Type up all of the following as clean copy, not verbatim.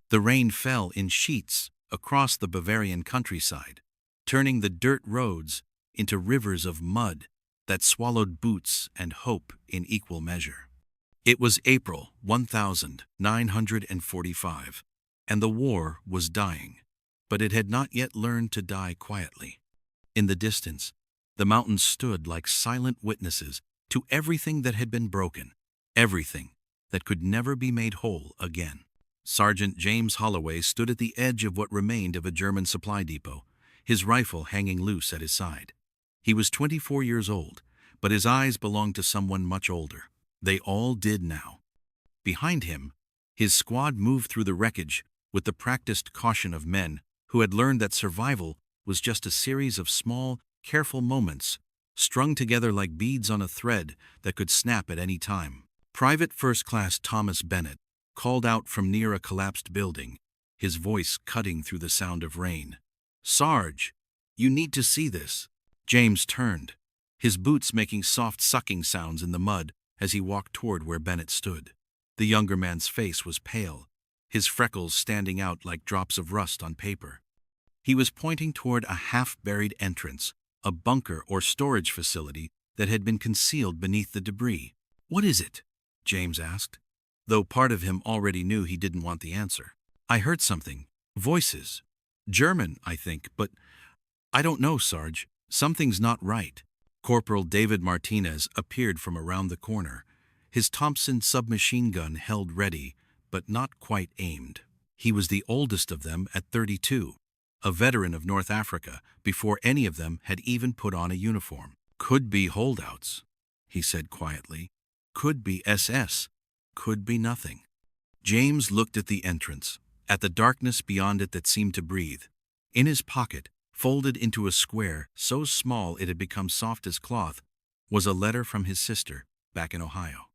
The rain fell in sheets across the Bavarian countryside, turning the dirt roads into rivers of mud that swallowed boots and hope in equal measure. It was April 1945, and the war was dying, but it had not yet learned to die quietly. In the distance, the mountains stood like silent witnesses to everything that had been broken, everything that could never be made whole again. Sergeant James Holloway stood at the edge of what remained of a German supply depot, his rifle hanging loose at his side. He was 24 years old, but his eyes belonged to someone much older. They all did now. Behind him, his squad moved through the wreckage with the practiced caution of men who had learned that survival was just a series of small, careful moments strung together like beads on a thread that could snap at any time. Private First Class Thomas Bennett called out from near a collapsed building, his voice cutting through the sound of rain. "Sarge, you need to see this." James turned, his boots making soft sucking sounds in the mud as he walked toward where Bennett stood. The younger man's face was pale, his freckles standing out like drops of rust on paper. He was pointing toward a half-buried entrance, a bunker or storage facility that had been concealed beneath the debris. "What is it?" James asked, though part of him already knew he didn't want the answer. "I heard something. Voices. German, I think, but I don't know, Sarge. Something's not right." Corporal David Martinez appeared from around the corner, his Thompson submachine gun held ready, but not quite aimed. He was the oldest of them at 32, a veteran of North Africa before any of them had even put on a uniform. "Could be holdouts," he said quietly. "Could be SS. Could be nothing." James looked at the entrance, at the darkness beyond it that seemed to breathe. In his pocket, folded into a square so small it had become soft as cloth, was a letter from his sister back in Ohio.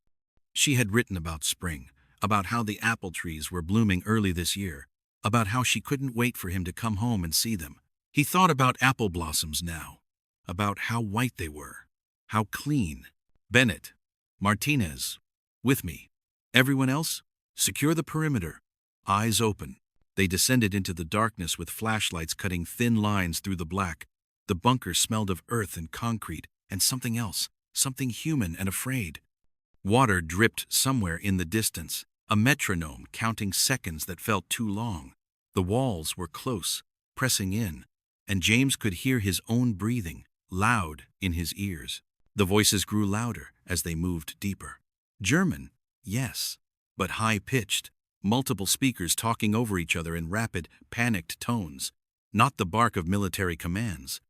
She had written about spring, about how the apple trees were blooming early this year, about how she couldn't wait for him to come home and see them. He thought about apple blossoms now, about how white they were, how clean. "Bennett, Martinez, with me. Everyone else, secure the perimeter. Eyes open." They descended into the darkness with flashlights cutting thin lines through the black. The bunker smelled of earth and concrete and something else, something human and afraid. Water dripped somewhere in the distance, a metronome counting seconds that felt too long. The walls were close, pressing in, and James could hear his own breathing, loud in his ears. The voices grew louder as they moved deeper. German, yes, but high-pitched, multiple speakers talking over each other in rapid, panicked tones, not the bark of military commands.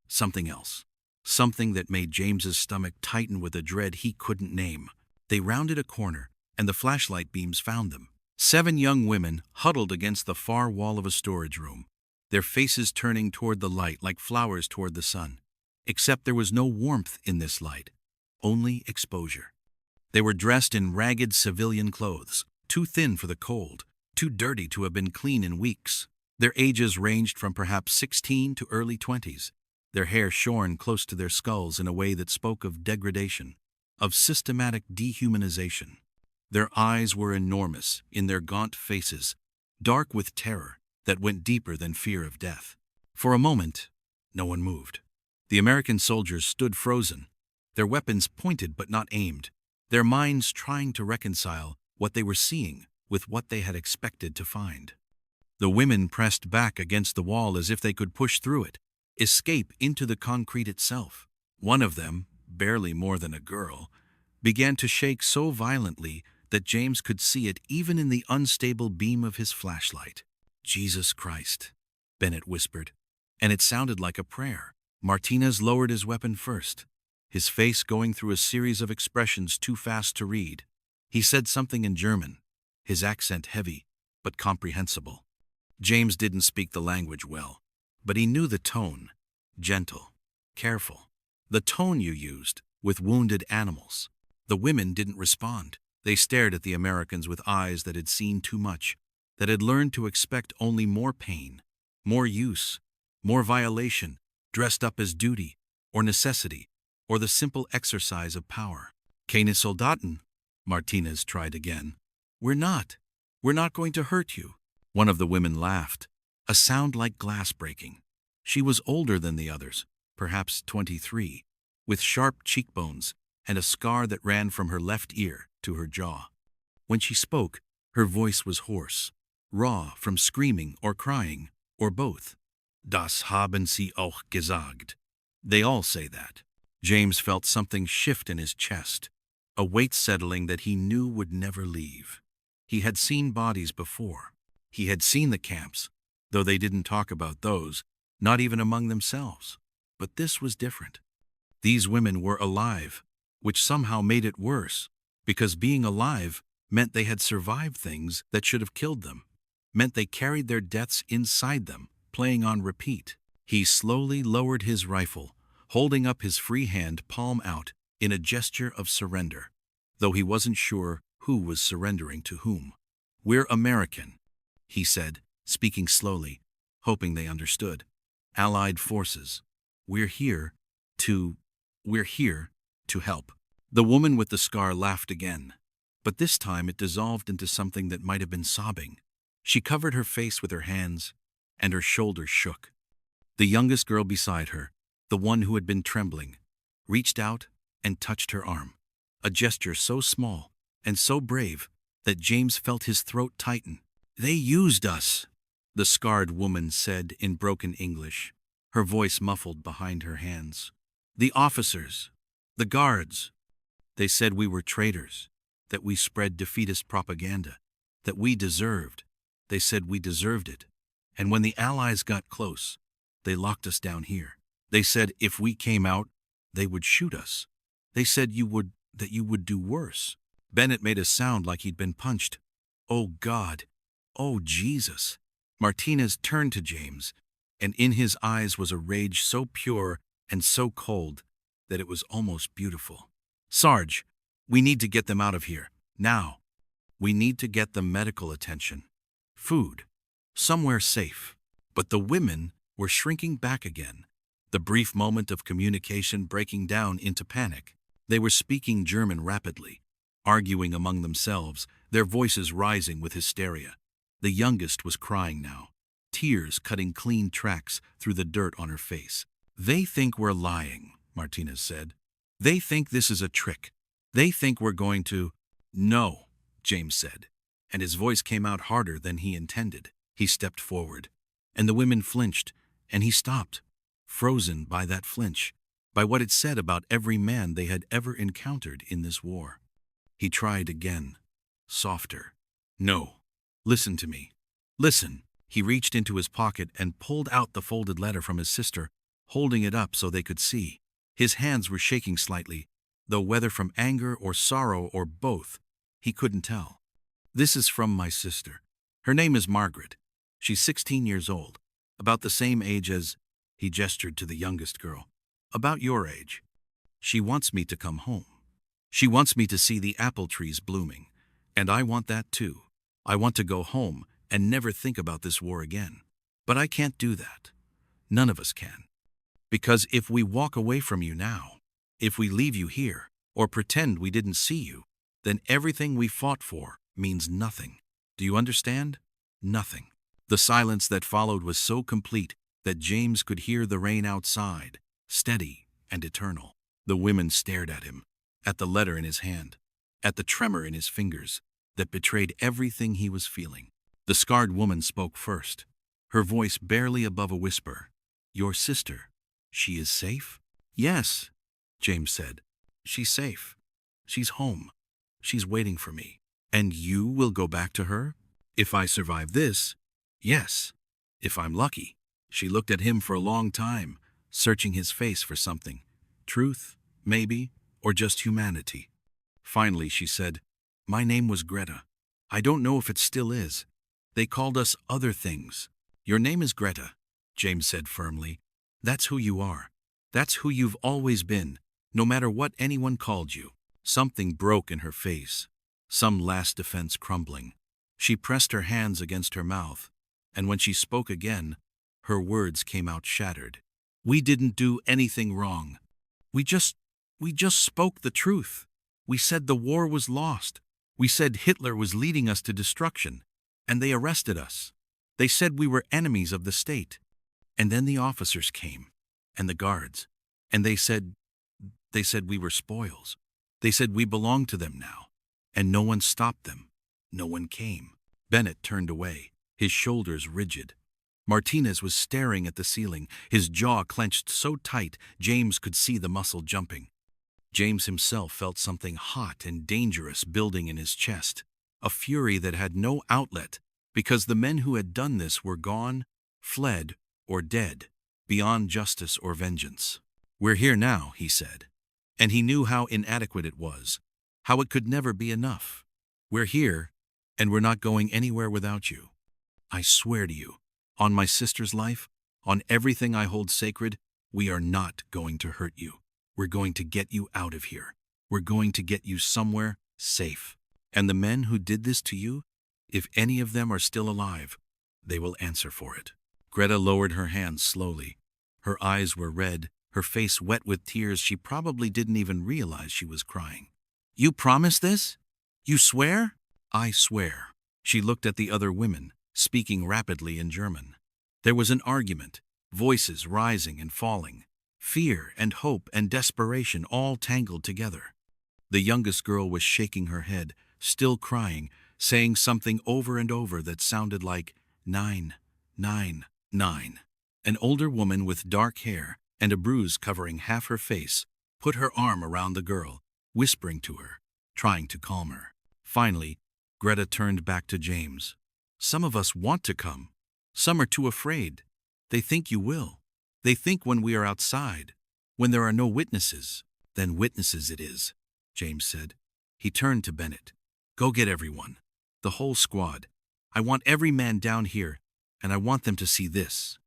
Something else. Something that made James's stomach tighten with a dread he couldn't name. They rounded a corner, and the flashlight beams found them. 7 young women huddled against the far wall of a storage room, their faces turning toward the light like flowers toward the sun. Except there was no warmth in this light, only exposure. They were dressed in ragged civilian clothes, too thin for the cold, too dirty to have been clean in weeks. Their ages ranged from perhaps 16 to early 20s, their hair shorn close to their skulls in a way that spoke of degradation, of systematic dehumanization. Their eyes were enormous in their gaunt faces, dark with terror that went deeper than fear of death. For a moment, no one moved. The American soldiers stood frozen, their weapons pointed but not aimed, their minds trying to reconcile what they were seeing with what they had expected to find. The women pressed back against the wall as if they could push through it, escape into the concrete itself. One of them, barely more than a girl, began to shake so violently that James could see it even in the unstable beam of his flashlight. "Jesus Christ," Bennett whispered, and it sounded like a prayer. Martinez lowered his weapon first, his face going through a series of expressions too fast to read. He said something in German, his accent heavy but comprehensible. James didn't speak the language well, but he knew the tone, gentle, careful, the tone you used with wounded animals. The women didn't respond. They stared at the Americans with eyes that had seen too much, that had learned to expect only more pain, more use, more violation, dressed up as duty or necessity or the simple exercise of power. "Keine Soldaten," Martinez tried again. We're not going to hurt you." One of the women laughed, a sound like glass breaking. She was older than the others, perhaps 23, with sharp cheekbones and a scar that ran from her left ear to her jaw. When she spoke, her voice was hoarse, raw from screaming or crying, or both. Das haben sie auch gesagt. They all say that. James felt something shift in his chest, a weight settling that he knew would never leave. He had seen bodies before. He had seen the camps, though they didn't talk about those, not even among themselves. But this was different. These women were alive, which somehow made it worse, because being alive meant they had survived things that should have killed them, meant they carried their deaths inside them, playing on repeat. He slowly lowered his rifle, holding up his free hand palm out in a gesture of surrender, though he wasn't sure who was surrendering to whom. "We're American," he said, speaking slowly, hoping they understood. "Allied forces. We're here to help." The woman with the scar laughed again, but this time it dissolved into something that might have been sobbing. She covered her face with her hands, and her shoulders shook. The youngest girl beside her, the one who had been trembling, reached out and touched her arm, a gesture so small and so brave that James felt his throat tighten. "They used us," the scarred woman said in broken English, her voice muffled behind her hands. "The officers, the guards, they said we were traitors, that we spread defeatist propaganda, that they said we deserved it. And when the Allies got close, they locked us down here. They said if we came out, they would shoot us. They said that you would do worse." Bennett made a sound like he'd been punched. "Oh God! Oh Jesus!" Martinez turned to James, and in his eyes was a rage so pure and so cold that it was almost beautiful. "Sarge, we need to get them out of here, now. We need to get them medical attention. Food. Somewhere safe." But the women were shrinking back again, the brief moment of communication breaking down into panic. They were speaking German rapidly, arguing among themselves, their voices rising with hysteria. The youngest was crying now, tears cutting clean tracks through the dirt on her face. "They think we're lying," Martinez said. "They think this is a trick. They think we're going to—" "No," James said, and his voice came out harder than he intended. He stepped forward, and the women flinched, and he stopped, frozen by that flinch, by what it said about every man they had ever encountered in this war. He tried again, softer. "No. Listen to me. Listen." He reached into his pocket and pulled out the folded letter from his sister, holding it up so they could see. His hands were shaking slightly, though whether from anger or sorrow or both, he couldn't tell. "This is from my sister. Her name is Margaret. She's 16 years old, about the same age as—" he gestured to the youngest girl, "about your age. She wants me to come home. She wants me to see the apple trees blooming, and I want that too. I want to go home and never think about this war again. But I can't do that. None of us can. Because if we walk away from you now, if we leave you here, or pretend we didn't see you, then everything we fought for means nothing. Do you understand? Nothing." The silence that followed was so complete that James could hear the rain outside, steady and eternal. The women stared at him, at the letter in his hand, at the tremor in his fingers that betrayed everything he was feeling. The scarred woman spoke first, her voice barely above a whisper. "Your sister, she is safe?" "Yes," James said. "She's safe. She's home. She's waiting for me." "And you will go back to her? If I survive this?" "Yes, if I'm lucky." She looked at him for a long time, searching his face for something. Truth, maybe, or just humanity. Finally, she said, "My name was Greta. I don't know if it still is. They called us other things." "Your name is Greta," James said firmly. "That's who you are. That's who you've always been, no matter what anyone called you." Something broke in her face, some last defense crumbling. She pressed her hands against her mouth, and when she spoke again, her words came out shattered. "We didn't do anything wrong. We just spoke the truth. We said the war was lost. We said Hitler was leading us to destruction, and they arrested us. They said we were enemies of the state. And then the officers came, and the guards, and they said we were spoils. They said we belonged to them now, and no one stopped them. No one came. Bennett turned away, his shoulders rigid. Martinez was staring at the ceiling, his jaw clenched so tight James could see the muscle jumping. James himself felt something hot and dangerous building in his chest, a fury that had no outlet, because the men who had done this were gone, fled, or dead, beyond justice or vengeance. "We're here now," he said. And he knew how inadequate it was, how it could never be enough. "We're here, and we're not going anywhere without you. I swear to you, on my sister's life, on everything I hold sacred, we are not going to hurt you. We're going to get you out of here. We're going to get you somewhere safe. And the men who did this to you, if any of them are still alive, they will answer for it." Greta lowered her hands slowly. Her eyes were red, her face wet with tears she probably didn't even realize she was crying. "You promise this? You swear?" "I swear." She looked at the other women, speaking rapidly in German. There was an argument, voices rising and falling, fear and hope and desperation all tangled together. The youngest girl was shaking her head, still crying, saying something over and over that sounded like 9, 9, 9. An older woman with dark hair and a bruise covering half her face put her arm around the girl, whispering to her, trying to calm her. Finally, Greta turned back to James. "Some of us want to come. Some are too afraid. They think you will. They think when we are outside, when there are no witnesses, then witnesses it is," James said. He turned to Bennett. "Go get everyone. The whole squad. I want every man down here, and I want them to see this.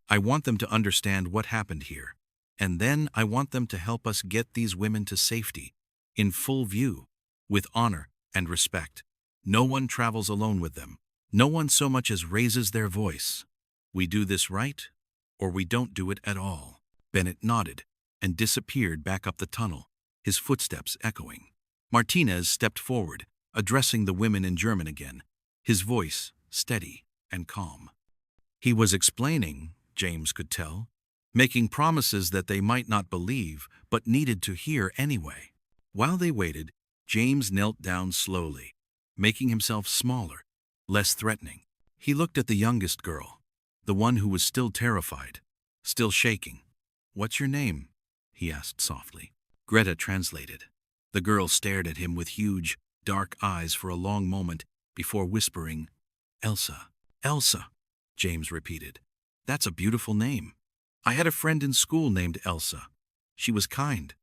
I want them to understand what happened here. And then I want them to help us get these women to safety, in full view, with honor and respect. No one travels alone with them. No one so much as raises their voice. We do this right, or we don't do it at all." Bennett nodded and disappeared back up the tunnel, his footsteps echoing. Martinez stepped forward, addressing the women in German again, his voice steady and calm. He was explaining, James could tell, making promises that they might not believe but needed to hear anyway. While they waited, James knelt down slowly, making himself smaller, less threatening. He looked at the youngest girl, the one who was still terrified, still shaking. "What's your name?" he asked softly. Greta translated. The girl stared at him with huge, dark eyes for a long moment before whispering, "Elsa." "Elsa," James repeated. "That's a beautiful name. I had a friend in school named Elsa. She was kind.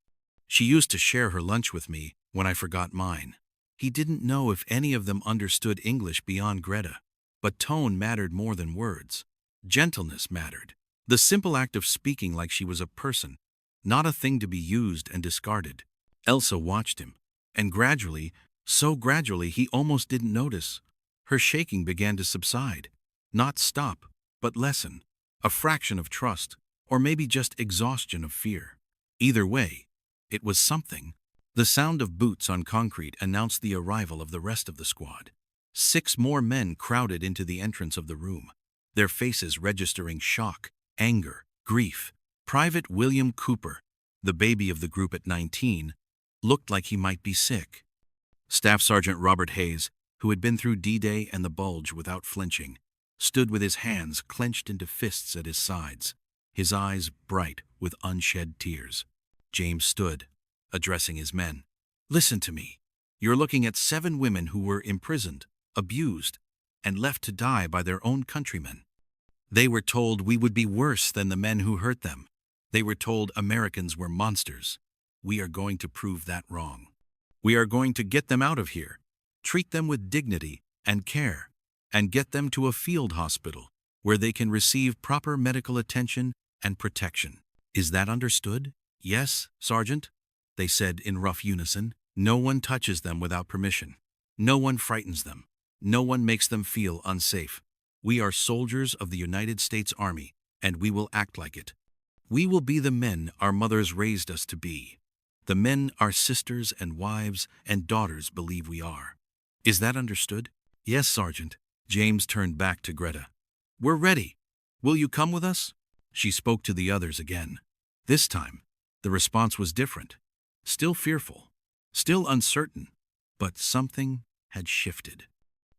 She used to share her lunch with me when I forgot mine." He didn't know if any of them understood English beyond Greta, but tone mattered more than words. Gentleness mattered. The simple act of speaking like she was a person, not a thing to be used and discarded. Elsa watched him, and gradually, so gradually he almost didn't notice, her shaking began to subside. Not stop, but lessen. A fraction of trust, or maybe just exhaustion of fear. Either way, it was something. The sound of boots on concrete announced the arrival of the rest of the squad. 6 more men crowded into the entrance of the room, their faces registering shock, anger, grief. Private William Cooper, the baby of the group at 19, looked like he might be sick. Staff Sergeant Robert Hayes, who had been through D-Day and the Bulge without flinching, stood with his hands clenched into fists at his sides, his eyes bright with unshed tears. James stood, addressing his men. "Listen to me. You're looking at 7 women who were imprisoned, abused, and left to die by their own countrymen. They were told we would be worse than the men who hurt them. They were told Americans were monsters. We are going to prove that wrong. We are going to get them out of here, treat them with dignity and care, and get them to a field hospital where they can receive proper medical attention and protection. Is that understood?" "Yes, Sergeant," they said in rough unison. "No one touches them without permission. No one frightens them. No one makes them feel unsafe. We are soldiers of the United States Army, and we will act like it. We will be the men our mothers raised us to be, the men our sisters and wives and daughters believe we are. Is that understood?" "Yes, Sergeant." James turned back to Greta. We're ready. Will you come with us? She spoke to the others again. This time, the response was different. Still fearful, still uncertain, but something had shifted.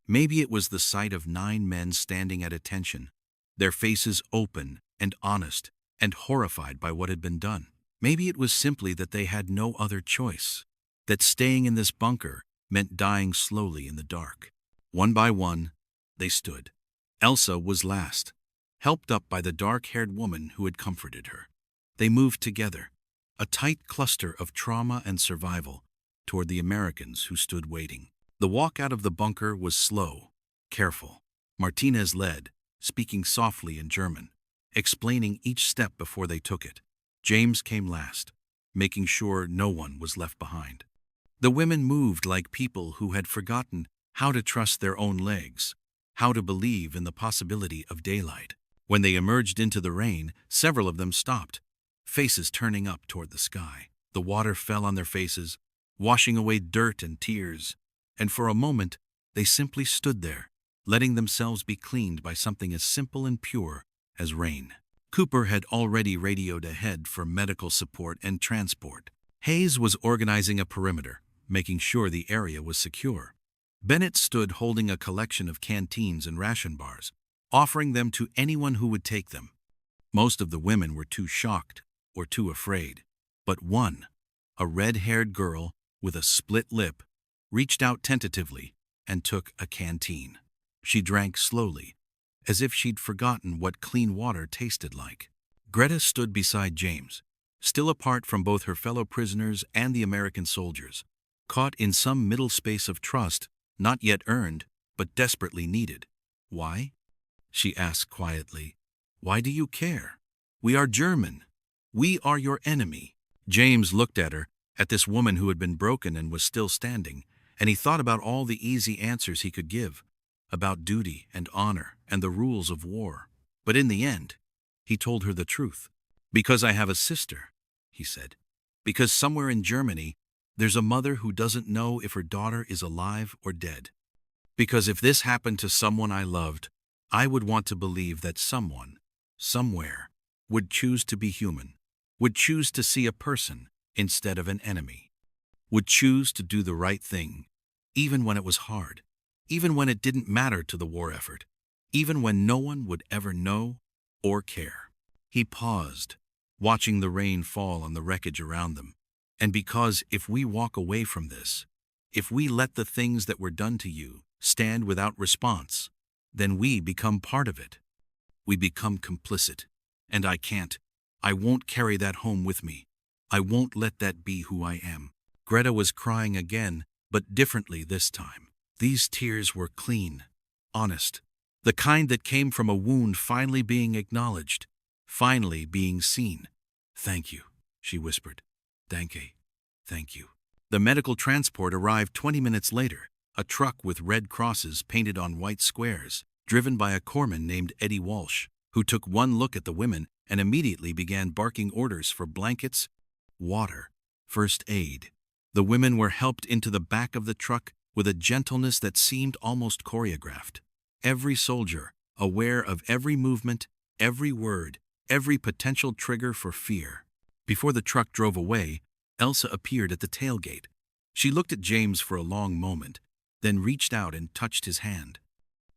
Maybe it was the sight of 9 men standing at attention, their faces open and honest and horrified by what had been done. Maybe it was simply that they had no other choice, that staying in this bunker meant dying slowly in the dark. One by one, they stood. Elsa was last, helped up by the dark-haired woman who had comforted her. They moved together, a tight cluster of trauma and survival, toward the Americans who stood waiting. The walk out of the bunker was slow, careful. Martinez led, speaking softly in German, explaining each step before they took it. James came last, making sure no one was left behind. The women moved like people who had forgotten how to trust their own legs, how to believe in the possibility of daylight. When they emerged into the rain, several of them stopped, faces turning up toward the sky. The water fell on their faces, washing away dirt and tears, and for a moment they simply stood there, letting themselves be cleaned by something as simple and pure as rain. Cooper had already radioed ahead for medical support and transport. Hayes was organizing a perimeter, making sure the area was secure. Bennett stood holding a collection of canteens and ration bars, offering them to anyone who would take them. Most of the women were too shocked or too afraid, but one, a red-haired girl with a split lip, reached out tentatively and took a canteen. She drank slowly, as if she'd forgotten what clean water tasted like. Greta stood beside James, still apart from both her fellow prisoners and the American soldiers, caught in some middle space of trust, not yet earned, but desperately needed. Why? She asked quietly. Why do you care? We are German. We are your enemy. James looked at her, at this woman who had been broken and was still standing, and he thought about all the easy answers he could give, about duty and honor and the rules of war. But in the end, he told her the truth. Because I have a sister, he said. Because somewhere in Germany, there's a mother who doesn't know if her daughter is alive or dead. Because if this happened to someone I loved, I would want to believe that someone, somewhere, would choose to be human, would choose to see a person instead of an enemy, would choose to do the right thing, even when it was hard, even when it didn't matter to the war effort, even when no one would ever know or care. He paused, watching the rain fall on the wreckage around them. And because if we walk away from this, if we let the things that were done to you stand without response, then we become part of it. We become complicit. And I won't carry that home with me. I won't let that be who I am. Greta was crying again, but differently this time. These tears were clean, honest, the kind that came from a wound finally being acknowledged, finally being seen. Thank you, she whispered. Danke. Thank you. The medical transport arrived 20 minutes later, a truck with red crosses painted on white squares, driven by a corpsman named Eddie Walsh, who took one look at the women and immediately began barking orders for blankets, water, first aid. The women were helped into the back of the truck with a gentleness that seemed almost choreographed. Every soldier, aware of every movement, every word, every potential trigger for fear. Before the truck drove away, Elsa appeared at the tailgate. She looked at James for a long moment, then reached out and touched his hand.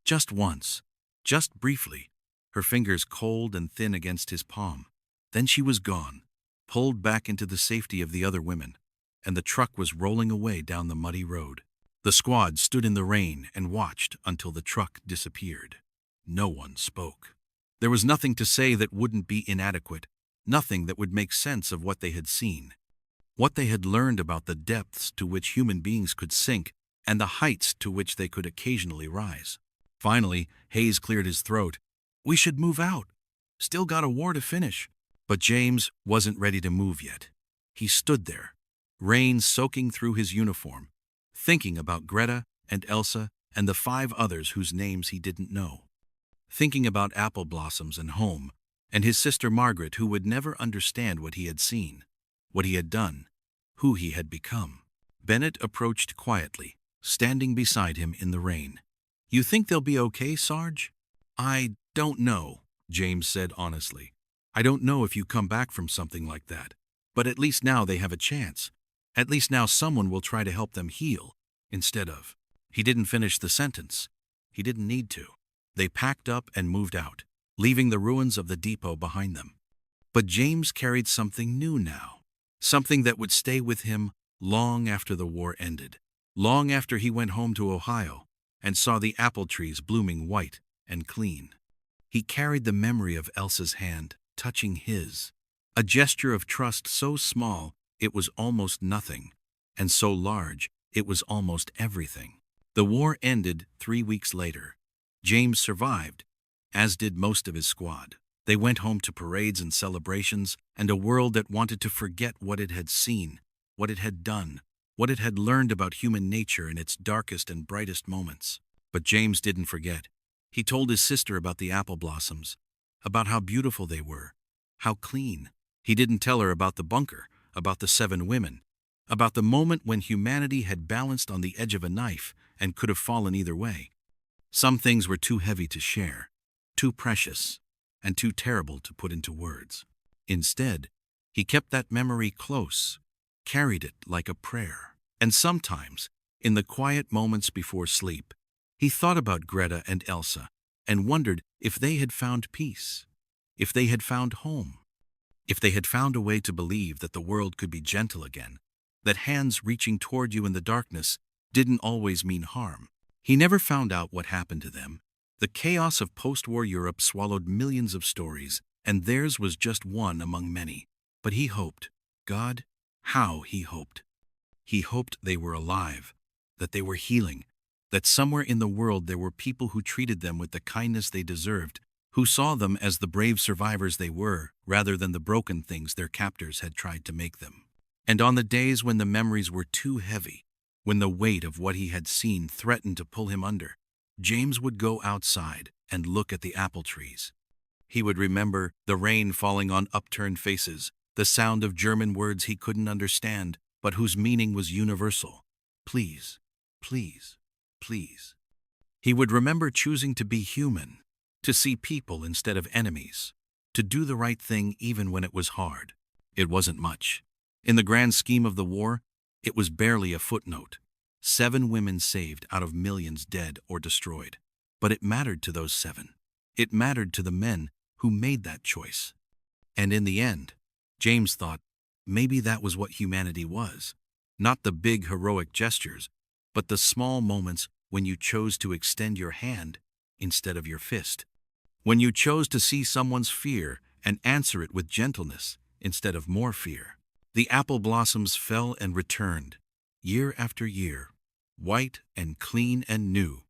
Just once, just briefly, her fingers cold and thin against his palm. Then she was gone, pulled back into the safety of the other women, and the truck was rolling away down the muddy road. The squad stood in the rain and watched until the truck disappeared. No one spoke. There was nothing to say that wouldn't be inadequate, nothing that would make sense of what they had seen, what they had learned about the depths to which human beings could sink and the heights to which they could occasionally rise. Finally, Hayes cleared his throat. We should move out. Still got a war to finish. But James wasn't ready to move yet. He stood there, rain soaking through his uniform, thinking about Greta and Elsa and the 5 others whose names he didn't know. Thinking about apple blossoms and home, and his sister Margaret, who would never understand what he had seen, what he had done, who he had become. Bennett approached quietly, standing beside him in the rain. You think they'll be okay, Sarge? I don't know, James said honestly. I don't know if you come back from something like that. But at least now they have a chance. At least now someone will try to help them heal, instead of. He didn't finish the sentence. He didn't need to. They packed up and moved out, leaving the ruins of the depot behind them. But James carried something new now. Something that would stay with him long after the war ended. Long after he went home to Ohio and saw the apple trees blooming white and clean. He carried the memory of Elsa's hand touching his. A gesture of trust so small it was almost nothing, and so large it was almost everything. The war ended 3 weeks later. James survived, as did most of his squad. They went home to parades and celebrations, and a world that wanted to forget what it had seen, what it had done, what it had learned about human nature in its darkest and brightest moments. But James didn't forget. He told his sister about the apple blossoms, about how beautiful they were, how clean. He didn't tell her about the bunker, about the 7 women, about the moment when humanity had balanced on the edge of a knife and could have fallen either way. Some things were too heavy to share, too precious, and too terrible to put into words. Instead, he kept that memory close, carried it like a prayer. And sometimes, in the quiet moments before sleep, he thought about Greta and Elsa and wondered if they had found peace, if they had found home, if they had found a way to believe that the world could be gentle again, that hands reaching toward you in the darkness didn't always mean harm. He never found out what happened to them. The chaos of post-war Europe swallowed millions of stories, and theirs was just one among many. But he hoped. God, how he hoped. He hoped they were alive, that they were healing, that somewhere in the world there were people who treated them with the kindness they deserved, who saw them as the brave survivors they were, rather than the broken things their captors had tried to make them. And on the days when the memories were too heavy, when the weight of what he had seen threatened to pull him under, James would go outside and look at the apple trees. He would remember the rain falling on upturned faces, the sound of German words he couldn't understand, but whose meaning was universal. Please, please, please. He would remember choosing to be human, to see people instead of enemies, to do the right thing even when it was hard. It wasn't much. In the grand scheme of the war, it was barely a footnote. 7 women saved out of millions dead or destroyed. But it mattered to those 7. It mattered to the men who made that choice. And in the end, James thought, maybe that was what humanity was. Not the big heroic gestures, but the small moments when you chose to extend your hand instead of your fist. When you chose to see someone's fear and answer it with gentleness instead of more fear. The apple blossoms fell and returned, year after year, white and clean and new.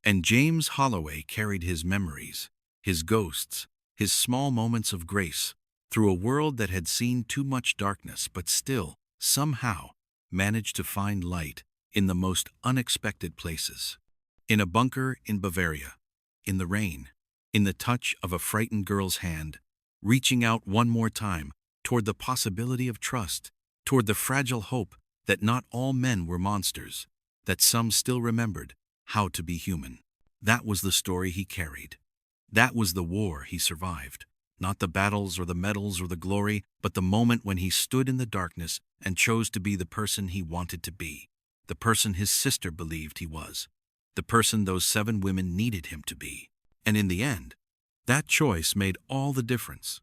And James Holloway carried his memories, his ghosts, his small moments of grace, through a world that had seen too much darkness but still, somehow, managed to find light in the most unexpected places. In a bunker in Bavaria, in the rain, in the touch of a frightened girl's hand, reaching out one more time toward the possibility of trust, toward the fragile hope that not all men were monsters, that some still remembered how to be human. That was the story he carried. That was the war he survived. Not the battles or the medals or the glory, but the moment when he stood in the darkness and chose to be the person he wanted to be, the person his sister believed he was, the person those 7 women needed him to be. And in the end, that choice made all the difference.